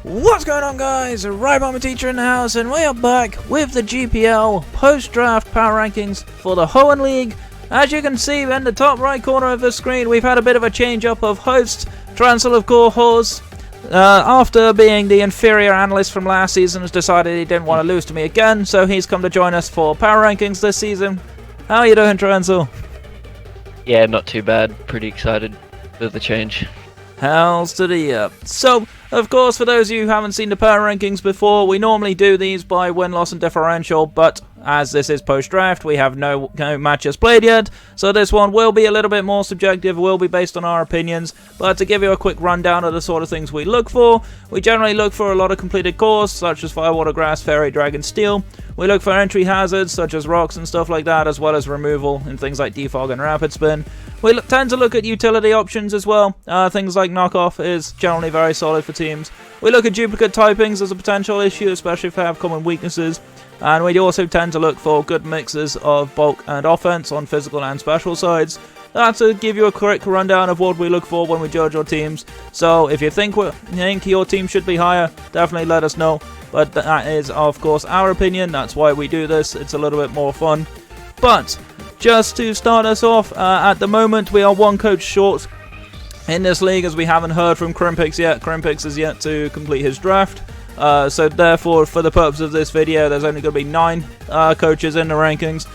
What's going on, guys? Right, Teacher in the house, and we are back with the GPL post-draft power rankings for the Hoenn League. As you can see in the top right corner of the screen, we've had a bit of a change-up of hosts. Trancel, of course, after being the inferior analyst from last season, has decided he didn't want to lose to me again, so he's come to join us for power rankings this season. How are you doing, Trancel? Yeah, not too bad. Pretty excited for the change. Hells to the up. So, of course, for those of you who haven't seen the power rankings before, we normally do these by win-loss and differential, but as this is post-draft, we have no matches played yet, so this one will be a little bit more subjective, will be based on our opinions, but to give you a quick rundown of the sort of things we look for, we generally look for a lot of completed cores, such as Fire, Water, Grass, Fairy, Dragon, Steel. We look for entry hazards, such as rocks and stuff like that, as well as removal in things like Defog and Rapid Spin. We tend to look at utility options as well. Things like knockoff is generally very solid for teams. We look at duplicate typings as a potential issue, especially if they have common weaknesses. And we also tend to look for good mixes of bulk and offense on physical and special sides. That's to give you a quick rundown of what we look for when we judge our teams. So if you think your team should be higher, definitely let us know. But that is, of course, our opinion. That's why we do this. It's a little bit more fun. But just to start us off, at the moment we are one coach short in this league, as we haven't heard from Crimpix yet. Crimpix is yet to complete his draft. So therefore, for the purpose of this video, there's only going to be 9 coaches in the rankings.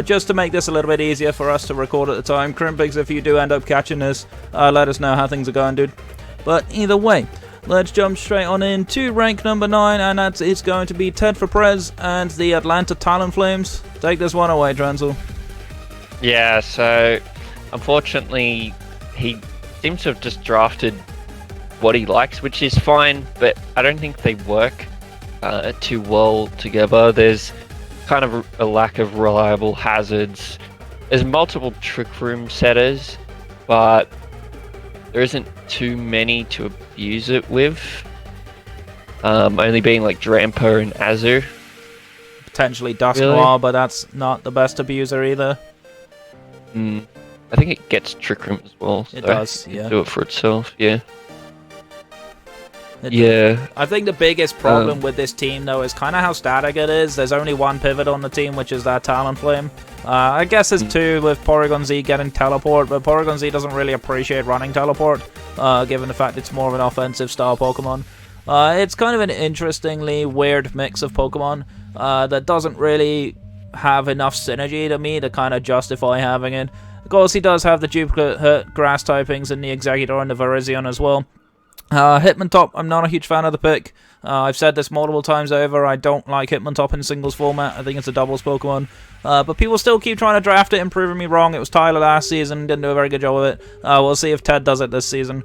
Just to make this a little bit easier for us to record at the time. Crimpix, if you do end up catching this, let us know how things are going, dude. But either way, let's jump straight on into rank number 9, and that is going to be Ted for Prez and the Atlanta Talonflames. Take this one away, Trancel. Yeah, so unfortunately, he seems to have just drafted what he likes, which is fine, but I don't think they work too well together. There's kind of a lack of reliable hazards. There's multiple trick room setters, but there isn't too many to abuse it with. Only being like Drampo and Azur. Potentially Dusk Really? Noir, but that's not the best abuser either. I think it gets trick room as well. It so does, yeah. Do it for itself, yeah. Yeah. I think the biggest problem with this team, though, is kind of how static it is. There's only one pivot on the team, which is that Talonflame. I guess there's 2 with Porygon Z getting teleport, but Porygon Z doesn't really appreciate running teleport, given the fact it's more of an offensive style Pokemon. It's kind of an interestingly weird mix of Pokemon that doesn't really have enough synergy to me to kind of justify having it. Of course, he does have the duplicate grass typings in the Exeggutor and the Virizion as well. Hitmontop, I'm not a huge fan of the pick. I've said this multiple times over, I don't like Hitmontop in singles format. I think it's a doubles Pokemon. But people still keep trying to draft it and proving me wrong. It was Tyler last season, didn't do a very good job of it. We'll see if Ted does it this season,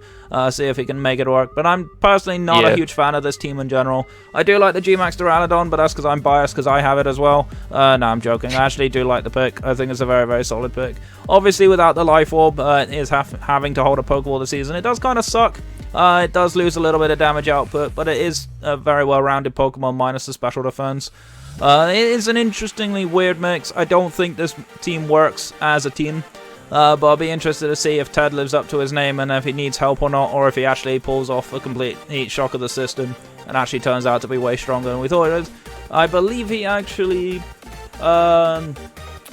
see if he can make it work. But I'm personally not a huge fan of this team in general. I do like the G-Max Duraludon, but that's because I'm biased because I have it as well. No, I'm joking. I actually do like the pick. I think it's a very, very solid pick. Obviously, without the Life Orb, it is having to hold a Pokeball this season. It does kind of suck. It does lose a little bit of damage output, but it is a very well-rounded Pokemon minus the special defense. It is an interestingly weird mix. I don't think this team works as a team, but I'll be interested to see if Ted lives up to his name and if he needs help or not, or if he actually pulls off a complete heat shock of the system and actually turns out to be way stronger than we thought it is. I believe he actually... I'm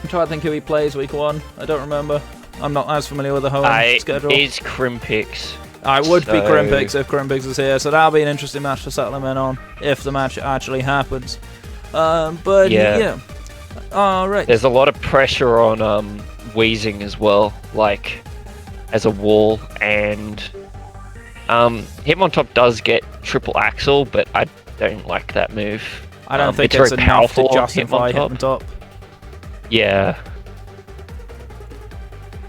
trying to think who he plays week 1. I don't remember. I'm not as familiar with the Hoenn schedule. Is Crimpix. I would be Crimpix if Crimpix is here, so that'll be an interesting match to settle him in on, if the match actually happens. But yeah. Alright. There's a lot of pressure on Wheezing as well, like as a wall, and Hitmontop does get triple axle, but I don't like that move. I don't think it's enough to justify Hitmontop. Yeah.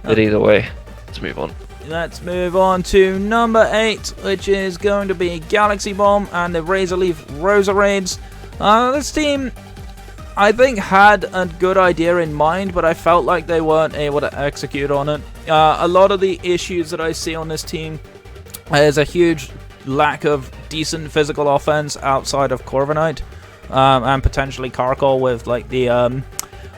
But either way, let's move on. Let's move on to number 8, which is going to be Galaxy Bomb and the Razor Leaf Roserades. This team, I think, had a good idea in mind, but I felt like they weren't able to execute on it. A lot of the issues that I see on this team is a huge lack of decent physical offense outside of Corviknight, and potentially Carkol with like the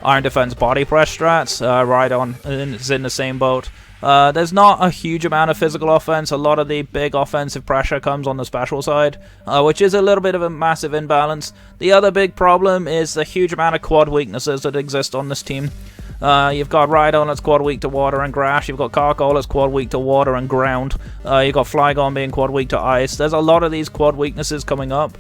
Iron Defense body press strats. Rhydon is in the same boat. There's not a huge amount of physical offense. A lot of the big offensive pressure comes on the special side, which is a little bit of a massive imbalance. The other big problem is the huge amount of quad weaknesses that exist on this team. You've got Rhydon that's quad weak to water and grass. You've got Carkol that's quad weak to water and ground. You've got Flygon being quad weak to ice. There's a lot of these quad weaknesses coming up,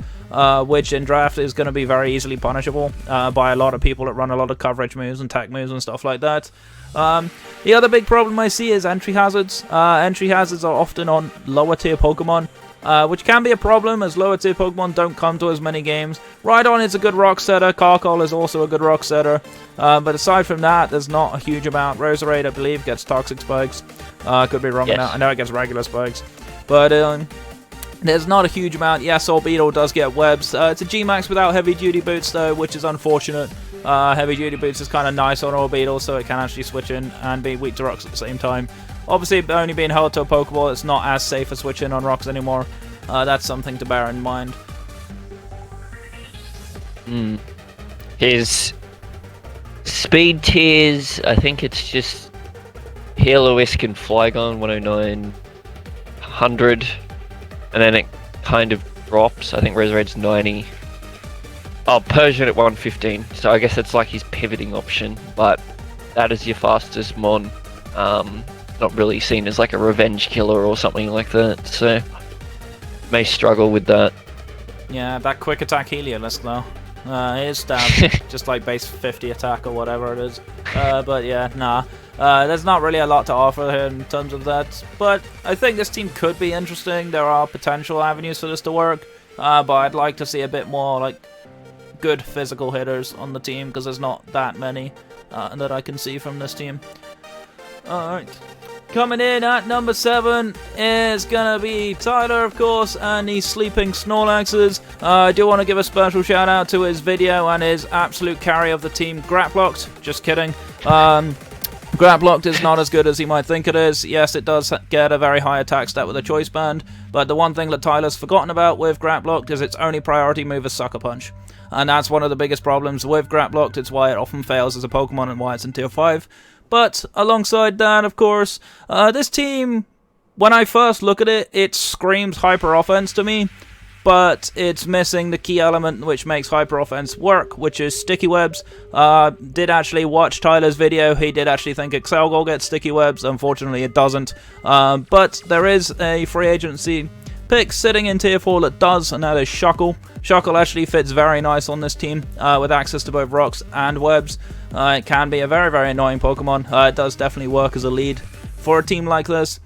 which in draft is going to be very easily punishable by a lot of people that run a lot of coverage moves and tech moves and stuff like that. The other big problem I see is entry hazards. Entry hazards are often on lower tier Pokemon, which can be a problem as lower tier Pokemon don't come to as many games. Rhydon is a good rock setter, Carkol is also a good rock setter, but aside from that, there's not a huge amount. Roserade, I believe, gets toxic spikes. Could be wrong on that. I know it gets regular spikes, but there's not a huge amount. Yes, Orbeetle does get webs. It's a G-Max without heavy duty boots though, which is unfortunate. Heavy duty boots is kind of nice on Orbeetle, so it can actually switch in and be weak to rocks at the same time. Obviously, only being held to a Pokeball, it's not as safe as switching on rocks anymore. That's something to bear in mind. His speed tiers, I think it's just Healoisk and Flygon 109, 100, and then it kind of drops. I think Reserade's 90. Oh, Persian at 115, so I guess it's like his pivoting option, but that is your fastest mon. Not really seen as like a revenge killer or something like that, so may struggle with that. Yeah, that quick attack Heliolisk though. It is stab, just like base 50 attack or whatever it is. But yeah, nah. There's not really a lot to offer here in terms of that, but I think this team could be interesting. There are potential avenues for this to work, but I'd like to see a bit more like good physical hitters on the team because there's not that many that I can see from this team. Alright. Coming in at number 7 is gonna be Tyler, of course, and he's sleeping Snorlaxes. I do want to give a special shout out to his video and his absolute carry of the team, Graplocked. Just kidding. Graplocked is not as good as you might think it is. Yes, it does get a very high attack stat with a choice band, but the one thing that Tyler's forgotten about with Graplocked is its only priority move is Sucker Punch. And that's one of the biggest problems with Graplocked. It's why it often fails as a Pokemon and why it's in tier 5. But alongside that, of course, this team, when I first look at it, it screams hyper offense to me, but it's missing the key element which makes hyper offense work, which is sticky webs. Did actually watch Tyler's video. He did actually think Excelgor gets sticky webs. Unfortunately, it doesn't. But there is a free agency pick sitting in tier 4 that does, and that is Shuckle. Shuckle actually fits very nice on this team with access to both rocks and webs. It can be a very, very annoying Pokemon. It does definitely work as a lead for a team like this.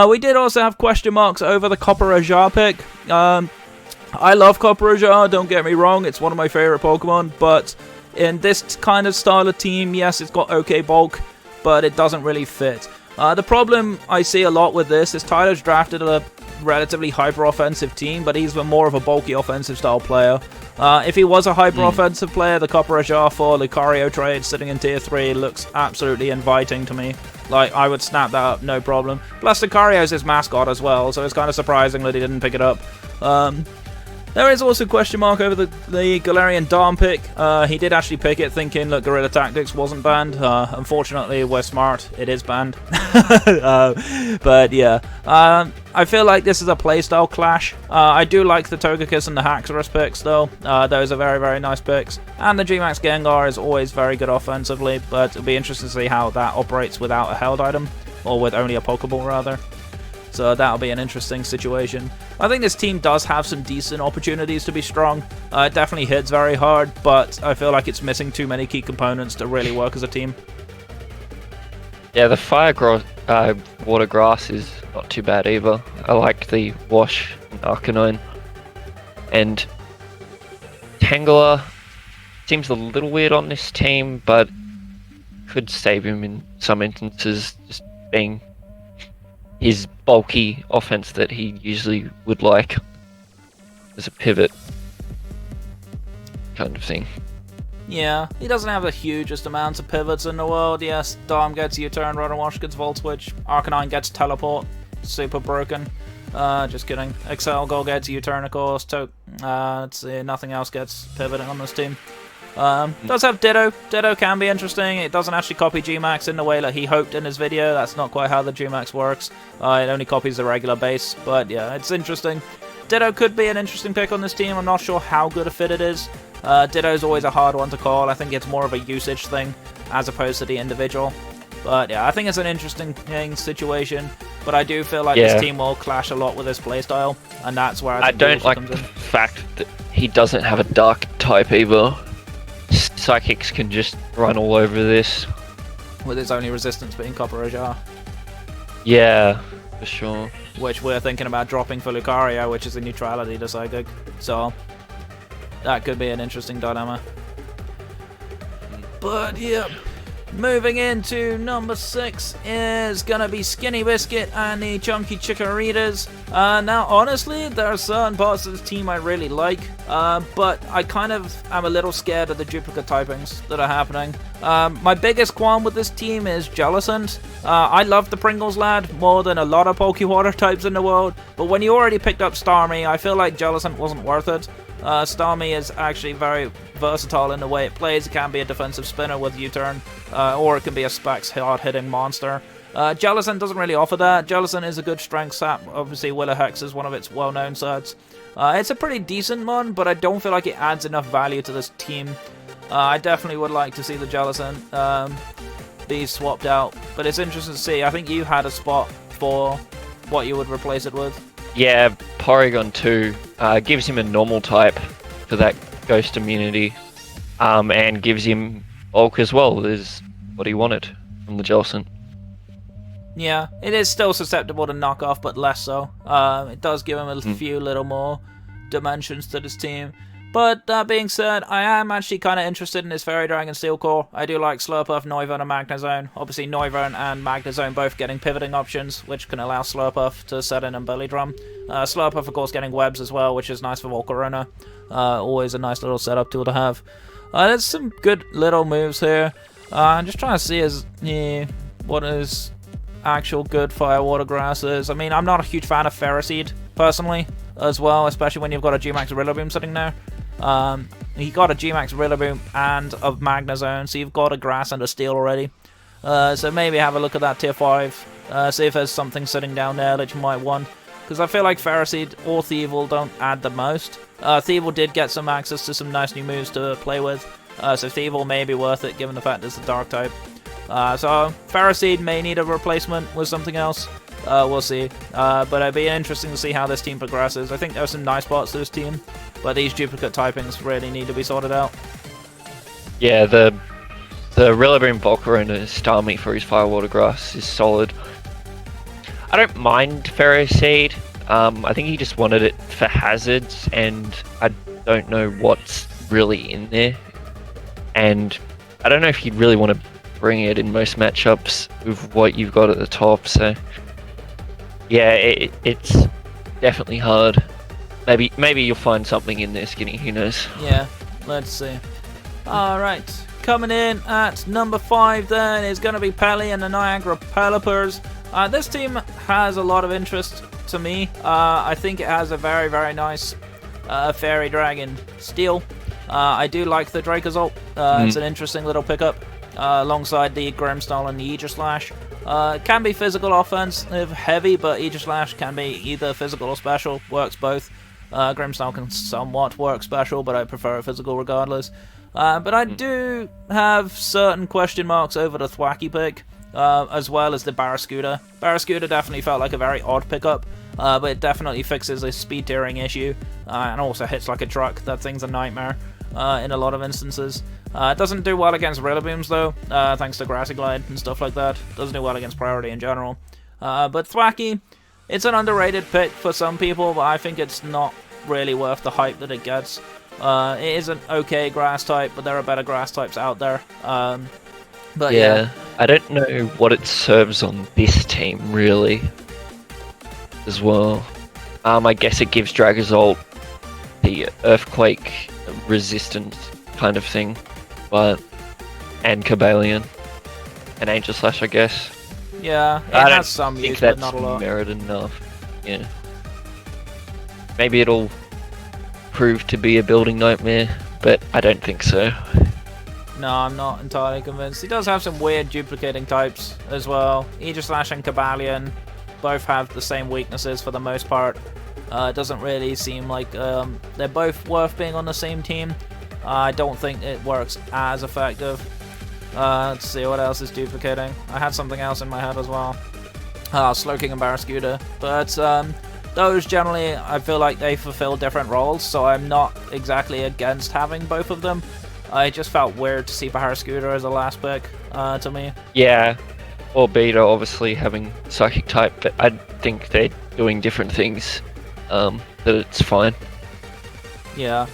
We did also have question marks over the Copperajah pick. I love Copperajah, don't get me wrong, it's one of my favorite Pokemon, but in this kind of style of team, yes, it's got okay bulk, but it doesn't really fit. The problem I see a lot with this is Tyler's drafted a relatively hyper-offensive team, but he's more of a bulky offensive style player. If he was a hyper-offensive player, the Copperajah for Lucario trade sitting in tier 3 looks absolutely inviting to me. Like, I would snap that up, no problem. Plus, Lucario is his mascot as well, so it's kind of surprising that he didn't pick it up. There is also a question mark over the Galarian Darm pick. He did actually pick it thinking that Guerrilla Tactics wasn't banned. Unfortunately, we're smart. It is banned. But yeah, I feel like this is a playstyle clash. I do like the Togekiss and the Haxorus picks though. Those are very, very nice picks. And the G-Max Gengar is always very good offensively, but it'll be interesting to see how that operates without a held item, or with only a Pokeball rather. So that'll be an interesting situation. I think this team does have some decent opportunities to be strong. It definitely hits very hard, but I feel like it's missing too many key components to really work as a team. Yeah, the water grass is not too bad either. I like the wash and Arcanine. And Tangela seems a little weird on this team, but could save him in some instances, just being his bulky offense that he usually would like as a pivot kind of thing. Yeah, he doesn't have the hugest amounts of pivots in the world. Yes, Dom gets U-turn, Rotom Wash gets Volt Switch, Arcanine gets Teleport, super broken. Just kidding. Excelgor gets U-turn, of course. Let's see, nothing else gets pivoting on this team. Does have Ditto. Ditto can be interesting. It doesn't actually copy G-Max in the way that he hoped in his video. That's not quite how the G-Max works. It only copies the regular base, but yeah, it's interesting. Ditto could be an interesting pick on this team. I'm not sure how good a fit it is. Ditto's always a hard one to call. I think it's more of a usage thing as opposed to the individual. But yeah, I think it's an interesting situation. But I do feel like this team will clash a lot with his playstyle, and that's where I don't like the fact that he doesn't have a dark type either. Psychics can just run all over this. With his only resistance being Copper Jar. Yeah, for sure. Which we're thinking about dropping for Lucario, which is a neutrality to Psychic. So, that could be an interesting dilemma. But yeah, moving into number 6 is gonna be Skinny Biscuit and the Chunky Chikaritas. Now, honestly, there are certain parts of this team I really like, but I kind of am a little scared of the duplicate typings that are happening. My biggest qualm with this team is Jellicent. I love the Pringles lad more than a lot of Pokewater types in the world, but when you already picked up Starmie, I feel like Jellicent wasn't worth it. Starmie is actually very versatile in the way it plays. It can be a defensive spinner with U-turn, or it can be a Specs hard-hitting monster. Jellicent doesn't really offer that. Jellicent is a good strength sap. Obviously, Willow Hex is one of its well-known sets. It's a pretty decent one, but I don't feel like it adds enough value to this team. I definitely would like to see the Jellicent be swapped out, but it's interesting to see. I think you had a spot for what you would replace it with. Yeah, Porygon 2 gives him a normal type for that ghost immunity, and gives him bulk as well, is what he wanted from the Jellicent. Yeah, it is still susceptible to knockoff, but less so. It does give him a few little more dimensions to this team. But that being said, I am actually kind of interested in this Fairy Dragon Steel Core. I do like Slurpuff, Noivern, and Magnezone. Obviously, Noivern and Magnezone both getting pivoting options, which can allow Slurpuff to set in and Belly Drum. Slurpuff, of course, getting webs as well, which is nice for Volcarona. Always a nice little setup tool to have. There's some good little moves here. I'm just trying to see what his actual good Fire Water Grass is. I mean, I'm not a huge fan of Ferroseed, personally, as well, especially when you've got a G-Max Rillaboom sitting there. He got a G-Max Rillaboom and a Magnezone, so you've got a Grass and a Steel already. So maybe have a look at that tier 5, see if there's something sitting down there that you might want. Because I feel like Ferroseed or Thievul don't add the most. Thievul did get some access to some nice new moves to play with, so Thievul may be worth it given the fact it's a Dark type. So Ferroseed may need a replacement with something else. We'll see. But it'd be interesting to see how this team progresses. I think there's some nice parts to this team, but these duplicate typings really need to be sorted out. Yeah, the Rillaboom Volcarona Starmie for his Fire Water Grass is solid. I don't mind Ferroseed. I think he just wanted it for hazards, and I don't know what's really in there. And I don't know if you'd really want to bring it in most matchups with what you've got at the top, so yeah, it's definitely hard. Maybe you'll find something in there, Skinny, who knows. Yeah, let's see. Alright, coming in at number 5 then is going to be Pelly and the Niagara Pelipers. This team has a lot of interest to me. I think it has a very, very nice Fairy Dragon Steel. I do like the Dracozolt. It's an interesting little pickup. Alongside the Grimmsnarl and the Aegislash. It can be physical offensive heavy, but Aegislash can be either physical or special, works both. Grimmsnarl can somewhat work special, but I prefer it physical regardless. But I do have certain question marks over the Thwacky pick, as well as the Barraskewda. Barraskewda definitely felt like a very odd pickup, but it definitely fixes a speed tiering issue, and also hits like a truck. That thing's a nightmare in a lot of instances. It doesn't do well against Rillabooms though, thanks to Grassy Glide and stuff like that. Doesn't do well against Priority in general. But Thwacky, it's an underrated pick for some people, but I think it's not really worth the hype that it gets. It is an okay grass type, but there are better grass types out there. But yeah, I don't know what it serves on this team really, as well. I guess it gives Dragozolt the Earthquake resistant kind of thing, and Cobalion and Aegislash, I guess. Yeah, it has some use, but not a lot. Merit enough. Yeah, maybe it'll prove to be a building nightmare, but I don't think so. No, I'm not entirely convinced. He does have some weird duplicating types as well. Aegislash and Cabalion both have the same weaknesses for the most part. It doesn't really seem like they're both worth being on the same team. I don't think it works as effective. Let's see what else is duplicating. I had something else in my head as well. Slowking and Barraskewda. But those generally, I feel like they fulfill different roles, so I'm not exactly against having both of them. I just felt weird to see Barraskewda as a last pick to me. Yeah, or Beta obviously having Psychic type, but I think they're doing different things, that it's fine. Yeah.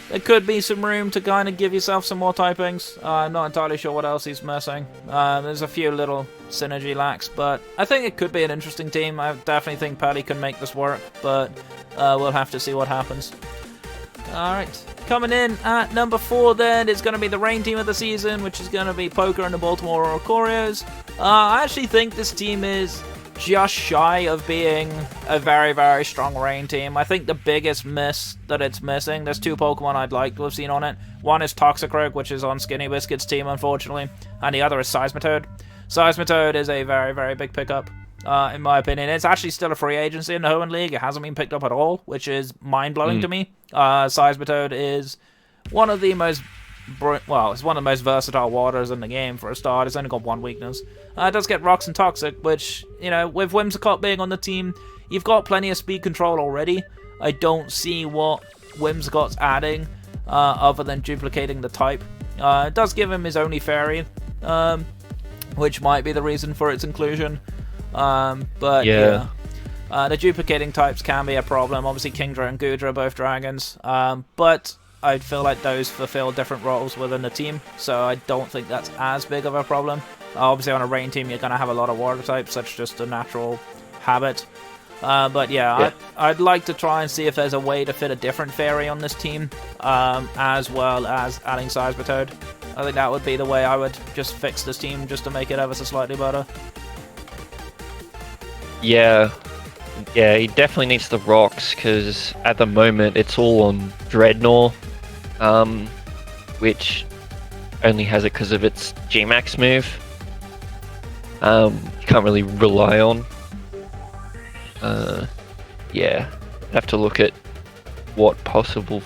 There could be some room to kind of give yourself some more typings. I'm not entirely sure what else he's missing. There's a few little synergy lacks, but I think it could be an interesting team. I definitely think Paddy can make this work, but we'll have to see what happens. Alright, coming in at number 4 then is going to be the rain team of the season, which is going to be Poker and the Baltimore Oracorios. I actually think this team is just shy of being a very, very strong rain team. I think the biggest miss that it's missing, there's 2 Pokemon I'd like to have seen on it. One is Toxicroak, which is on Skinny Biscuit's team, unfortunately, and the other is Seismitoad. Seismitoad is a very, very big pickup, in my opinion. It's actually still a free agency in the Hoenn League. It hasn't been picked up at all, which is mind-blowing to me. Seismitoad is one of the most it's one of the most versatile waters in the game for a start. It's only got one weakness. It does get Rocks and Toxic, which, you know, with Whimsicott being on the team, you've got plenty of speed control already. I don't see what Whimsicott's adding, other than duplicating the type. It does give him his only fairy, which might be the reason for its inclusion. But yeah. The duplicating types can be a problem. Obviously, Kingdra and Goodra are both dragons, but I feel like those fulfill different roles within the team, so I don't think that's as big of a problem. Obviously, on a rain team, you're going to have a lot of water types. That's just a natural habit. But yeah, I'd like to try and see if there's a way to fit a different fairy on this team, as well as adding Seismitoad. I think that would be the way I would just fix this team, just to make it ever so slightly better. Yeah, he definitely needs the rocks, because at the moment it's all on Dreadnought, which only has it because of its G-Max move. You can't really rely on. Yeah, have to look at what possible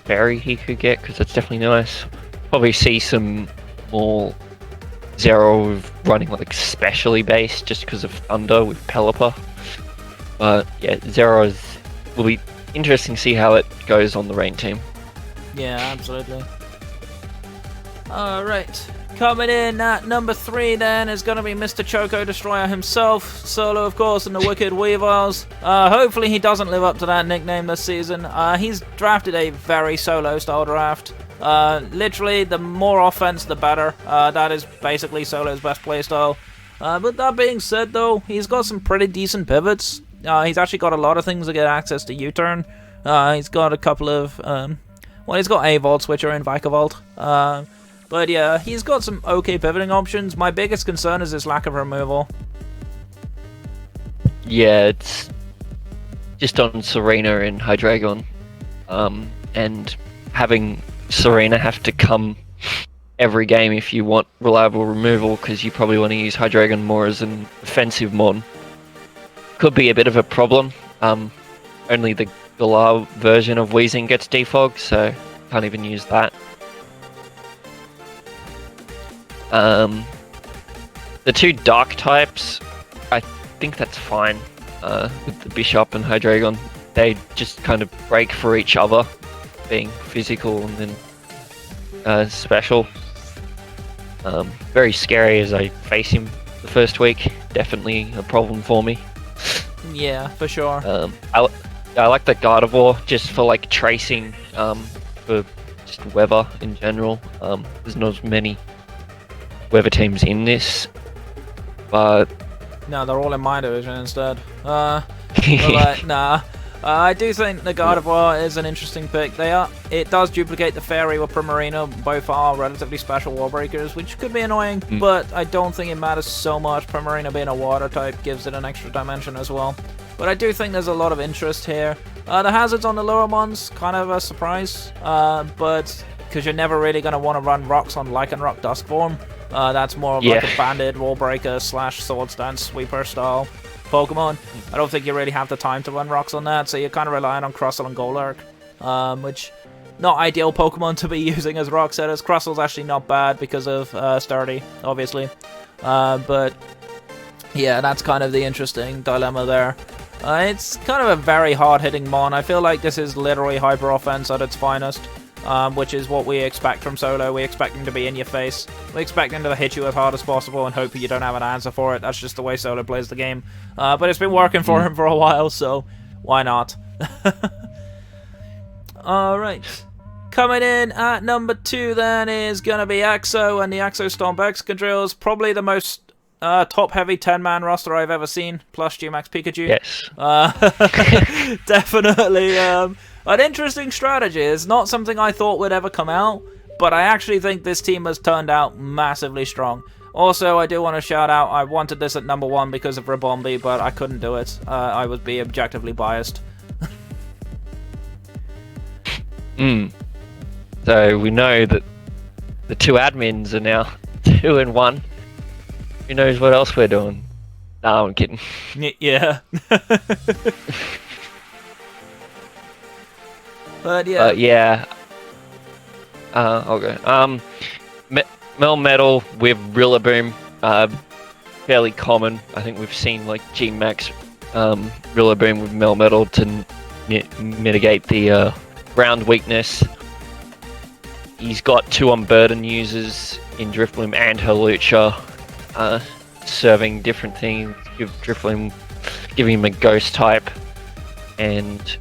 fairy he could get, because that's definitely nice. Probably see some more Zero running like specially based just because of Thunder with Pelipper. But yeah, Zero will be interesting to see how it goes on the rain team. Yeah, absolutely. Alright, coming in at number 3 then is going to be Mr. Choco Destroyer himself, solo of course, in the Wicked Weavils. Hopefully he doesn't live up to that nickname this season. He's drafted a very solo style draft. Literally, the more offense, the better. That is basically Solo's best playstyle. But that being said, though, he's got some pretty decent pivots. He's actually got a lot of things to get access to U-turn. He's got a couple of... he's got a Volt Switcher and Vikavolt. But yeah, he's got some okay pivoting options. My biggest concern is his lack of removal. Yeah, it's just on Serena and Hydreigon. And having Serena have to come every game if you want reliable removal, because you probably want to use Hydreigon more as an offensive mon. Could be a bit of a problem. Only the Galar version of Weezing gets defog, so can't even use that. The 2 dark types, I think that's fine. With the Bishop and Hydreigon, they just kind of break for each other, being physical and then special. Very scary as I face him the first week. Definitely a problem for me. Yeah, for sure. I like the Gardevoir just for like tracing, for just weather in general. There's not as many weather teams in this, but no, they're all in my division instead. I do think the Gardevoir is an interesting pick. It does duplicate the Fairy with Primarina. Both are relatively special wall breakers, which could be annoying, but I don't think it matters so much. Primarina being a water type gives it an extra dimension as well. But I do think there's a lot of interest here. The hazards on the lower mons, kind of a surprise, but because you're never really going to want to run rocks on Lycanroc Dusk form. That's more of like a banded, wall breaker / swords dance sweeper style Pokemon. I don't think you really have the time to run rocks on that, so you're kind of relying on Crustle and Golurk, which not ideal Pokemon to be using as rock setters. Crustle's actually not bad because of Sturdy, obviously, but yeah, that's kind of the interesting dilemma there. It's kind of a very hard-hitting Mon. I feel like this is literally Hyper Offense at its finest, which is what we expect from Solo. We expect him to be in your face. We expect him to hit you as hard as possible and hope you don't have an answer for it. That's just the way Solo plays the game. But it's been working for him for a while, so why not? Alright. Coming in at number 2 then is going to be Exo and the Exo Stomp Excadrills. Probably the most top-heavy 10-man roster I've ever seen, plus G-Max Pikachu. Yes. Definitely an interesting strategy. It's not something I thought would ever come out, but I actually think this team has turned out massively strong. Also, I do want to shout out, I wanted this at number 1 because of Rabombi, but I couldn't do it. I would be objectively biased. So we know that the 2 admins are now 2 and 1. Who knows what else we're doing? No, I'm kidding. Yeah. But yeah. I'll go. Melmetal with Rillaboom, fairly common. I think we've seen like G-Max Rillaboom with Melmetal to mitigate the ground weakness. He's got 2 Unburden users in Drifloon and Hawlucha, serving different things. Give Drifloon, giving him a ghost type, and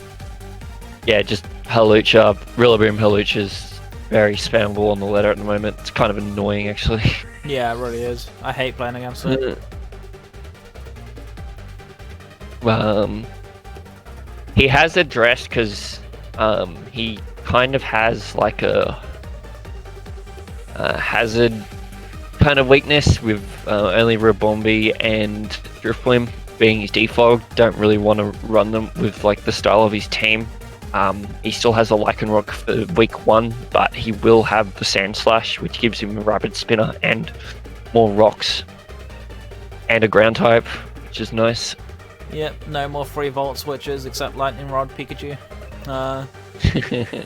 yeah, just Hawlucha, Rillaboom Hawlucha is very spammable on the ladder at the moment. It's kind of annoying, actually. Yeah, it really is. I hate playing against it. He has addressed because he kind of has like a hazard kind of weakness with only Rabombi and Drifloon being his default. Don't really want to run them with like the style of his team. He still has a Lycanroc for week 1, but he will have the Sand Slash, which gives him a Rapid Spinner and more rocks and a ground type, which is nice. Yep, no more free Volt switches except Lightning Rod Pikachu.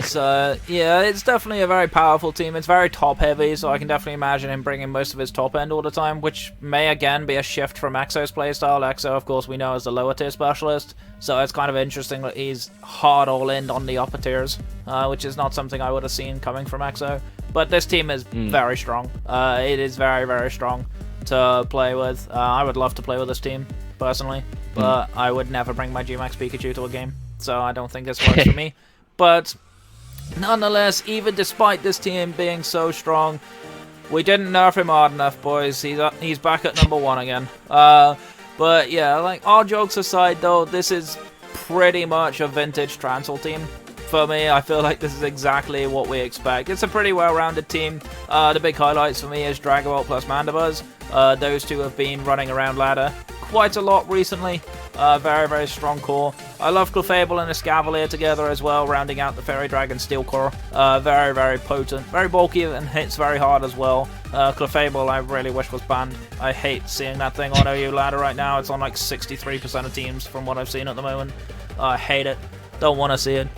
So yeah, it's definitely a very powerful team. It's very top heavy, so I can definitely imagine him bringing most of his top end all the time, which may again be a shift from Exo's playstyle. Exo, of course, we know is the lower tier specialist, so it's kind of interesting that he's hard all in on the upper tiers, which is not something I would have seen coming from Exo. But this team is very strong. It is very, very strong to play with. I would love to play with this team personally, but I would never bring my G-Max Pikachu to a game, so I don't think this works for me. But nonetheless, even despite this team being so strong, we didn't nerf him hard enough, boys. He's back at number 1 again. But yeah, like all jokes aside, though, this is pretty much a vintage Trancel team. For me, I feel like this is exactly what we expect. It's a pretty well-rounded team. The big highlights for me is Dragavolt plus Mandibuzz. Those 2 have been running around ladder quite a lot recently. Very, very strong core. I love Clefable and Escavalier together as well, rounding out the Fairy Dragon Steel core. Very, very potent. Very bulky and hits very hard as well. Clefable I really wish was banned. I hate seeing that thing on OU ladder right now. It's on like 63% of teams from what I've seen at the moment. I hate it. Don't want to see it.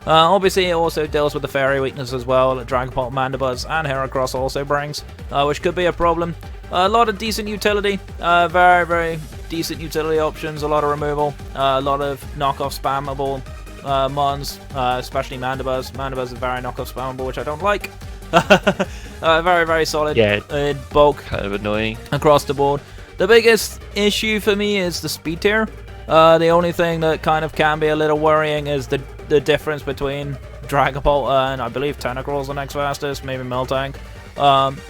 Obviously, it also deals with the fairy weakness as well that Dragapult, Mandibuzz, and Heracross also brings, which could be a problem. A lot of decent utility, very, very decent utility options, a lot of removal, a lot of knockoff spammable Mons, especially Mandibuzz. Mandibuzz is very knockoff spammable, which I don't like. Very, very solid bulk. Kind of annoying. Across the board. The biggest issue for me is the speed tier. The only thing that kind of can be a little worrying is the difference between Dragapult and I believe Tentacruel's the next fastest, maybe Miltank.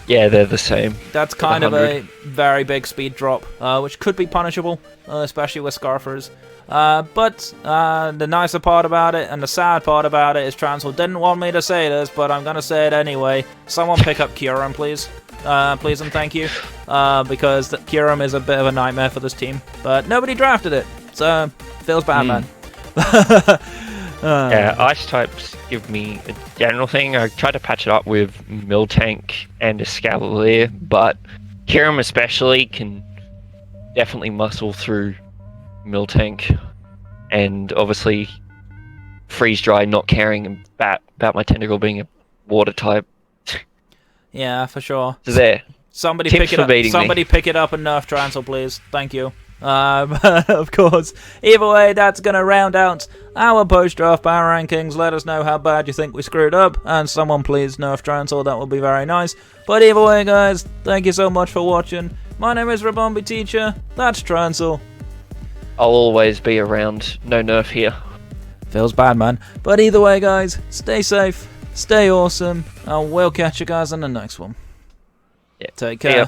Yeah, they're the same. That's kind of a very big speed drop, which could be punishable, especially with Scarfers. But the nicer part about it and the sad part about it is Trancel didn't want me to say this, but I'm going to say it anyway. Someone pick up Kyurem, please. Please and thank you. Because Kyurem is a bit of a nightmare for this team. But nobody drafted it, so feels bad, man. Yeah, ice types give me a general thing. I tried to patch it up with Miltank and Escavalier, but Kirim especially can definitely muscle through Miltank, and obviously freeze dry, not caring about my tentacle being a water type. Yeah, for sure. So there. Somebody Tips pick it for up. beating Somebody me. pick it up and nerf Trancel, please. Thank you. Of course. Either way, that's gonna round out our post-draft power rankings. Let us know how bad you think we screwed up, and someone please nerf Trancel. That would be very nice. But either way, guys, thank you so much for watching. My name is Rabombi Teacher. That's Trancel. I'll always be around. No nerf here. Feels bad, man. But either way, guys, stay safe, stay awesome, and we'll catch you guys in the next one. Yeah. Take See care. ya.